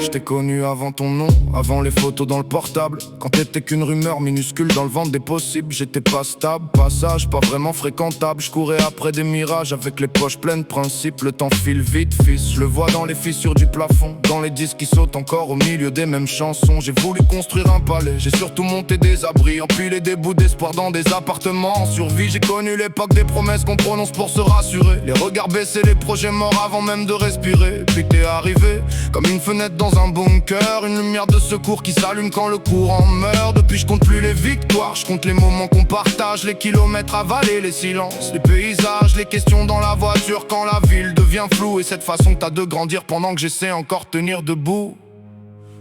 Je t'ai connu avant ton nom, avant les photos dans le portable. Quand t'étais qu'une rumeur minuscule dans le ventre des possibles. J'étais pas stable, pas sage, pas vraiment fréquentable. Je courais après des mirages avec les poches pleines de principes. Le temps file vite, fils, je le vois dans les fissures du plafond, dans les disques qui sautent encore au milieu des mêmes chansons. J'ai voulu construire un palais, j'ai surtout monté des abris, empilé des bouts d'espoir dans des appartements en survie. J'ai connu l'époque des promesses qu'on prononce pour se rassurer, les regards baissés, les projets morts avant même de respirer. Puis t'es arrivé, comme une fenêtre dans un bunker, une lumière de secours qui s'allume quand le courant meurt. Depuis je compte plus les victoires, je compte les moments qu'on partage, les kilomètres avalés, les silences, les paysages, les questions dans la voiture quand la ville devient floue. Et cette façon que t'as de grandir pendant que j'essaie encore tenir debout.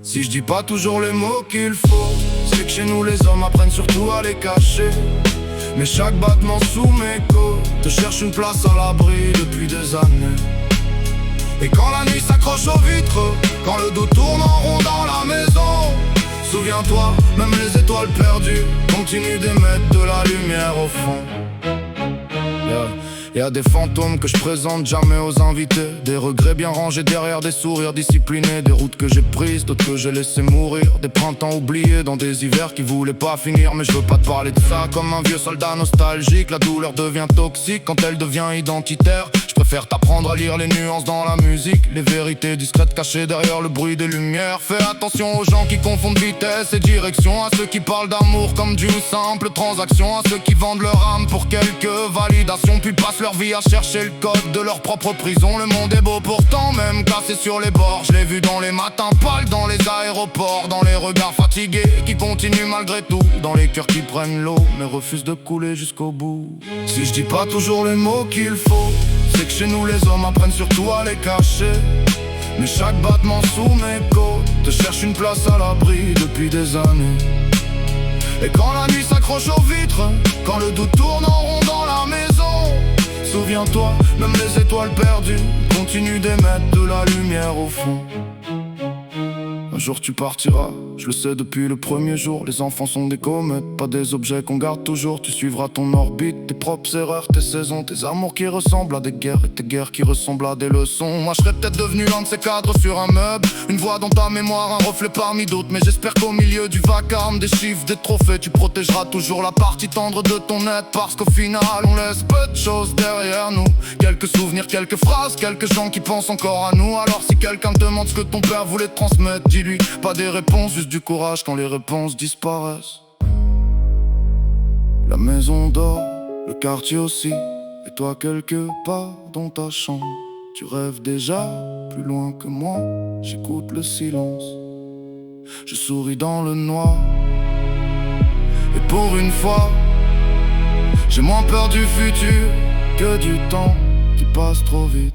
Si je dis pas toujours les mots qu'il faut, c'est que chez nous les hommes apprennent surtout à les cacher. Mais chaque battement sous mes côtes te cherche une place à l'abri depuis des années. Et quand la nuit s'accroche aux vitres, quand le dos tourne en rond dans la maison, souviens-toi, même les étoiles perdues continuent d'émettre de la lumière au fond. Y'a des fantômes que je présente jamais aux invités, des regrets bien rangés derrière des sourires disciplinés, des routes que j'ai prises, d'autres que j'ai laissées mourir, des printemps oubliés dans des hivers qui voulaient pas finir. Mais je veux pas te parler de ça comme un vieux soldat nostalgique. La douleur devient toxique quand elle devient identitaire. Je préfère t'apprendre à lire les nuances dans la musique, les vérités discrètes cachées derrière le bruit des lumières. Fais attention aux gens qui confondent vitesse et direction, à ceux qui parlent d'amour comme d'une simple transaction, à ceux qui vendent leur âme pour quelques validations, puis passent leur vie à chercher le code de leur propre prison. Le monde est beau pourtant, même cassé sur les bords. Je l'ai vu dans les matins pâles, dans les aéroports, dans les regards fatigués qui continuent malgré tout, dans les cœurs qui prennent l'eau mais refusent de couler jusqu'au bout. Si je dis pas toujours les mots qu'il faut, c'est que chez nous les hommes apprennent surtout à les cacher. Mais chaque battement sous mes côtes te cherche une place à l'abri depuis des années. Et quand la nuit s'accroche aux vitres, quand le doute tourne en rond dans la maison, souviens-toi, même les étoiles perdues continuent d'émettre de la lumière au fond. Un jour tu partiras, je le sais depuis le premier jour. Les enfants sont des comètes, pas des objets qu'on garde toujours. Tu suivras ton orbite, tes propres erreurs, tes saisons, tes amours qui ressemblent à des guerres et tes guerres qui ressemblent à des leçons. Moi je serais peut-être devenu l'un de ces cadres sur un meuble, une voix dans ta mémoire, un reflet parmi d'autres. Mais j'espère qu'au milieu du vacarme, des chiffres, des trophées, tu protégeras toujours la partie tendre de ton être. Parce qu'au final on laisse peu de choses derrière nous, quelques souvenirs, quelques phrases, quelques gens qui pensent encore à nous. Alors si quelqu'un te demande ce que ton père voulait te transmettre, dis-lui pas des réponses, juste du courage quand les réponses disparaissent. La maison dort, le quartier aussi, et toi quelque part dans ta chambre. Tu rêves déjà plus loin que moi, j'écoute le silence, je souris dans le noir. Et pour une fois, j'ai moins peur du futur que du temps qui passe trop vite.